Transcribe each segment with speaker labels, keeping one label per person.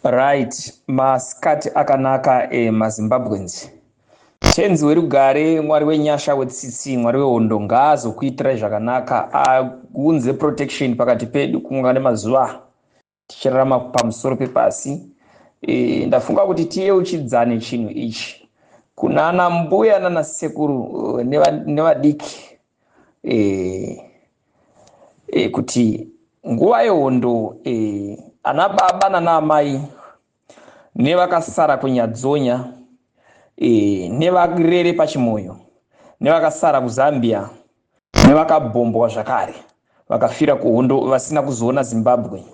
Speaker 1: Right, masikati akanaka maZimbabweans. Tenzi werugare, Mwari wenyasha wetsitsi, Mwari wehondo ngaazokuitirai zvakanaka, aunze protection pakati pedu kunga nemazuva tichirarama pamusoro pepasi. Ndafunga kuti tiyeuchidzane chinhu ichi kunana mbuya nana sekuru nevadiki kuti nguva yehondo ana baba nana amai nevakasara kunyadzonya nevarere pachimoyo nevakasara kuZambia nevakabhombwa zvakare vakafira kuhondo vasina kuzoona Zimbabwe.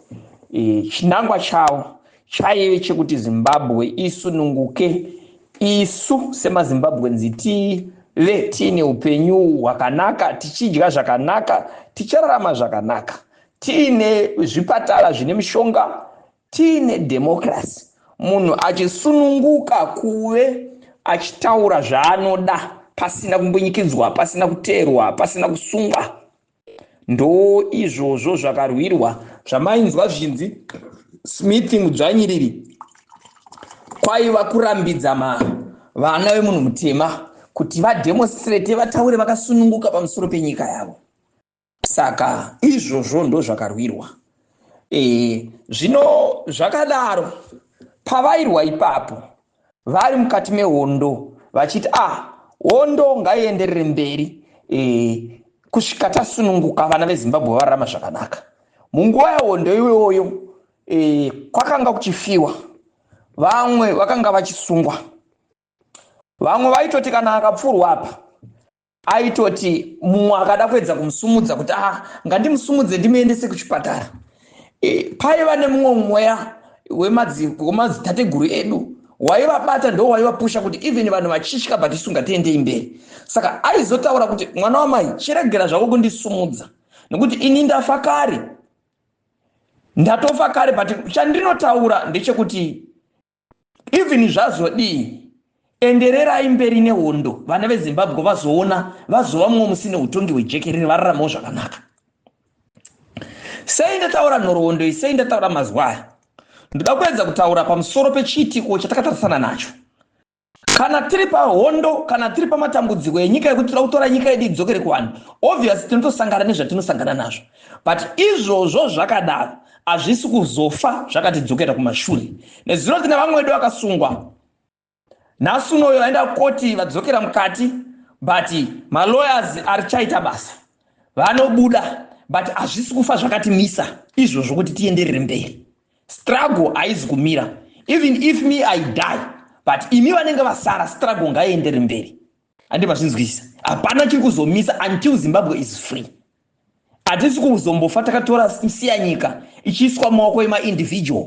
Speaker 1: Chinangwa chavo chaive chekuti Zimbabwe isununguke, isu semaZimbabwenzi tive tiine upenyu hwakanaka, tichidya zvakanaka, tichararama zvakanaka, tiine zvipatara zvine mishonga, tiine democracy, munhu achisununguka kuve achitaura zvaanoda pasina kumbunyikidzwa, pasina kuteerwa, pasina kusungwa. Ndo izvozvo zvakarwirwa zvamainzwa zvinzi smithing mudzvanyiriri kwaiva kurambidza vana vemunhu mutema kuti vademonstrate, vataure vakasununguka pamusoro penyika yavo. Saka izvozvo ndo zvakarwirwa. Zvino zvakadaro pavairwa ipapo vari mukati mehondo vachiti hondo ngaienderere mberi kusvika tasununguka vana veZimbabwe vararama zvakanaka. Munguva yehondo iyoyo kwakanga kuchifiwa, vamwe vakanga vachisungwa, vamwe vaitoti kana akapfurwa apa aitoti mumwe akada kuedza kumusumudza kuti ngandimusumudze ndimuendese kuchipatara. Paiva nemumwe mweya wemadzitateguru edu waivabata ndo waivapusha kuti even vanhu vachitya bhatisunga tiendei mberi. Saka aizotaura kuti mwana wamai chiregera zvako kundisumudza nekuti ini ndafa kare, ndatofa kare, but chandinotaura ndechekuti even zvazodii endererai mberi nehondo, vana veZimbabwe vazoona, vazova mumwe musine utongi hwejekerere, vararamawo zvakanaka. Sei ndataura nhoroondo iyi, sei ndataura mazuva aya? Ndoda kuedza kutaura pamusoro pechiitiko chatakatarisana nacho. Kana tiri pahondo, kana tiri pamatambudziko enyika yekuti tira kutora nyika yedu idzokere kuvanhu, obviously tinotosangana nezvatinosangana nazvo, but izvozvo zvakadaro hazvisi kuzofa zvakatidzokera kumashure. Nezvino tine vamwe vedu vakasungwa, nhasi unoyo vaenda koti vadzokera mukati, but malawyers arichaita basa, vanobuda, but hazvisi kufa zvakatimisa izvozvo kuti tienderere mberi. Struggle haizi kumira. Even if me I die, but imi vanenge vasara, struggle ngaiendere mberi. Handi mazvinzwisisa. Hapana chiri kuzomisa until Zimbabwe is free. Hatisi kuzombofa takatora siya nyika ichiiswa mumaoko ema-individual.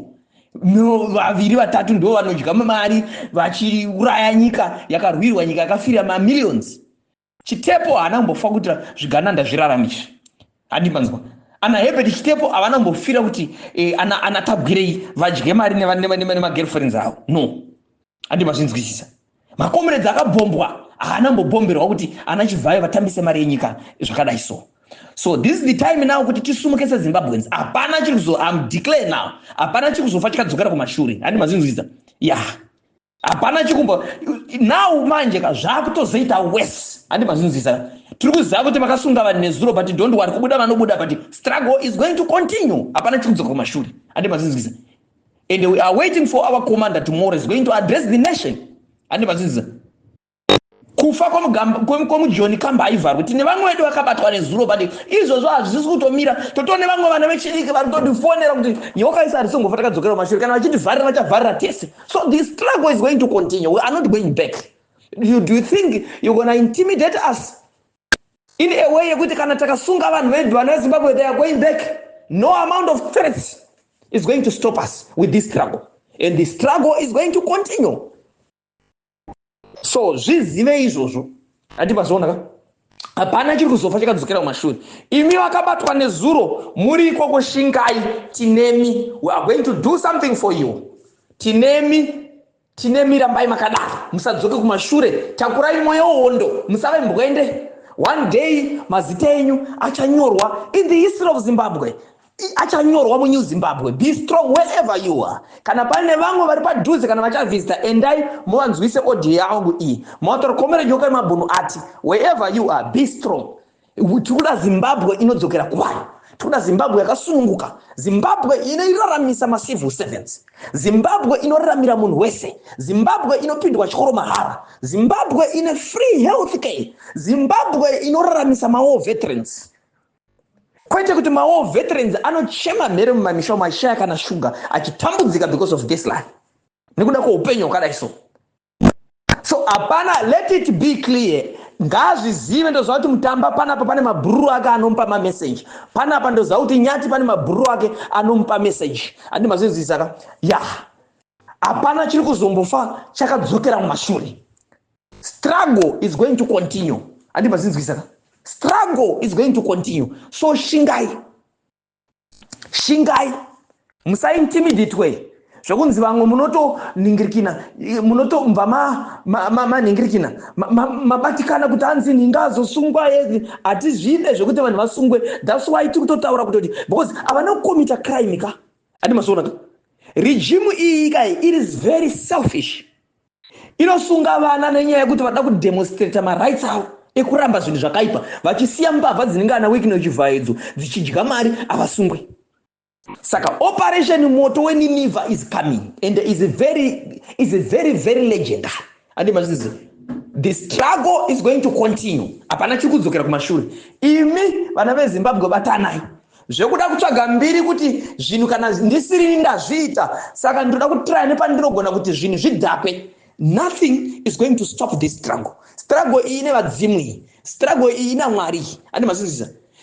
Speaker 1: Vaviri vatatu ndo vanodya mari vachiuraya nyika yakarwirwa, nyika yakafira ma-millions. Chitepo haana kumbofa kuti zvigananda zviraramisha. Handi manzwa. Ana hebedi chitepo havana mbofira kuti anatabwirei vadye mari nemagirlfriends avo. No. Handi mazvinzwisisa. Makomrades akabhombwa haana mbobhomberwa kuti anachivhayo vatambise mari yenyika zvakadai so. So this is the time now kuti tisumuke seZimbabweans. Hapana chiri I'm declare now. Hapana chiri kuzofa chikadzokera kumashure. Handi mazvinzwisisa. Hapana chikumbo now manje zvakutozoita worse. Handi mazvinzwisisa. Tiri kuziva kuti makasunga vanhu nezuro, but don't worry, kubuda vanobuda, but struggle is going to continue. Hapana chiri kudzoka kumashure. Handi mazvinzwisisa. And we are waiting for our commander tomorrow is going to address the nation. Handi mazvinzwisisa. Kufa kwomujoni kamba haivharwi. Tine vamwe vedu vakabatwa nezuro, but izvozvo hazvisi kutomira. Totone vamwe vana vechidiki vari kutotifonera kuti nyoka isi harisongofa takadzokera kumashure, kana vachitivharira vachavharira tese. So the struggle is going to continue. We are not going back. Do you think you're going to intimidate us in a way yekuti kana takasunga vanhu vedu vana veZimbabwe they are going back? No amount of threats is going to stop us with this struggle, and the struggle is going to continue. So zvizive izvozvo. Hatipazvoona ka? Hapana chiri kuzofa chakadzokera kumashure. Imi vakabatwa nezuro muriko kushingai, tinemi, we are going to do something for you. Tinemi rambai makadaro, musadzoke kumashure, takurai mwoyo wehondo, musave mbwende. One day mazita enyu achanyorwa in the history of Zimbabwe. achanyorwa muNew Zimbabwe. Be strong wherever you are. Kana pane vamwe vari padhuze kana vachavisita, endai muvanzwise audio yangu iyi. Motokomere Nyoko yemabhunu ati wherever you are, be strong. Tikuda Zimbabwe inodzokera kwayo. Tikuda Zimbabwe yakasununguka. Zimbabwe inoraramisa macivil servants. Zimbabwe inoraramira munhu wese. Zimbabwe inopindwa chikoro mahara. Zimbabwe ine free health care. Zimbabwe inoraramisa war veterans. Kwete kuti war veterans anochema mhere mumamisha mashaya kana shuga achitambudzika because of this life. Nekuda kweupenyu hwakadai so. So apana, let it be clear. Ngazvizive ndoziva kuti Mutamba panapa pane mabhururu ake anomupa mamessage. Panapa ndoziva kuti Nyati pane mabhururu ake anomupa message. Andi mazvinzwisaka? Ya. Apana chiri kuzombofa chakadzokera mumashure. Struggle is going to continue. Andi mazvinzwisaka? Struggle is going to continue. So shingai. Musaintimidate way. Zvokunzi vamwe munoto ningirikina, munoto mva maningirikina, mabatikana kuti anzi ningazosungwa yezi, atizvide zvokuti vanhu vasungwe. That's why tikutotaura kutoti because havana kukomita crime ka. Andi masoona ka. Regime iyi kai, it is very selfish. Inosunga vana nenyaya yekuti vada kudemonstrate rights avo ekuramba zvinhu zvakaipa, vachisiya mbavha dzinenge ana wiki nechivhaedzo dzichidya mari havasungwe. Saka Operation Moto Weniniva is coming and is a very legendary. And the struggle is going to continue. Apana chikudzokera kumashure. Imi vana veZimbabwe batanai. Zvekuda kutsvaga mbiri kuti zvinhu kana ndisiri ndazviita, saka ndoda kutry nepandinogona kuti zvinhu zvidhakwe. Nothing is going to stop this struggle. Struggle iyi ine vadzimu, struggle iyi ina Mwari. And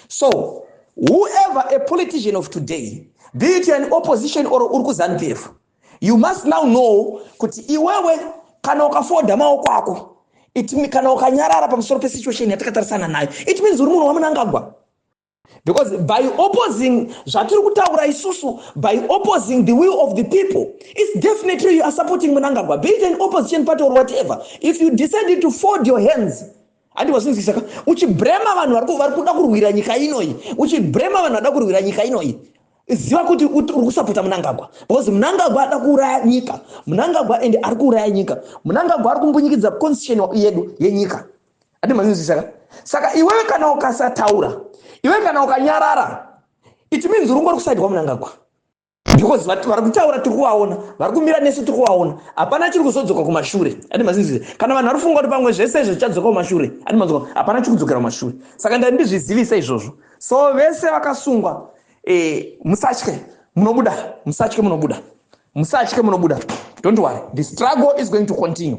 Speaker 1: so whoever a politician of today, be it an opposition or urkuzanpefu, you must now know kuti iwewe kana ukafoda maoko ako, kana ukanyarara pamusoro pesituation yatakatarisana nayo, it means uri munhu wamunangagwa. Because by opposing zvatiri kutaura isusu, by opposing the will of the people, it's definitely you are supporting Munangagwa, be it an opposition party or whatever. If you decided to fold your hands, andi wasinzisaka, uchibrema vanhu vari kuda kurwira nyika inoi, uchibrema vanhu vada kurwira nyika inoi, ziva kuti uri kusapota Munangagwa. Because Munangagwa ada kuuraya nyika, Munangagwa ende ari kuuraya nyika, Munangagwa ari kumbunyikidza constitution yedu yenyika. Andi masinzisaka. Saka iwewe kana ukasataura, iwe kana ukanyarara, it means uri ngori kuside kwaMunangagwa. Because vari kutaura tiri kuvaona, vari kumira nesu tiri kuvaona, hapana chiri kuzodzoka kumashure. Andi mazinzise, kana vanhu vari kufunga kuti pamwe zvese zvichadzoka kumashure, andi mazoko hapana chiri kudzokera kumashure. Saka ndandizvizivisa izvozvo. So vese vakasungwa, musatye munobuda, musatye munobuda, musatye munobuda. Don't worry, the struggle is going to continue.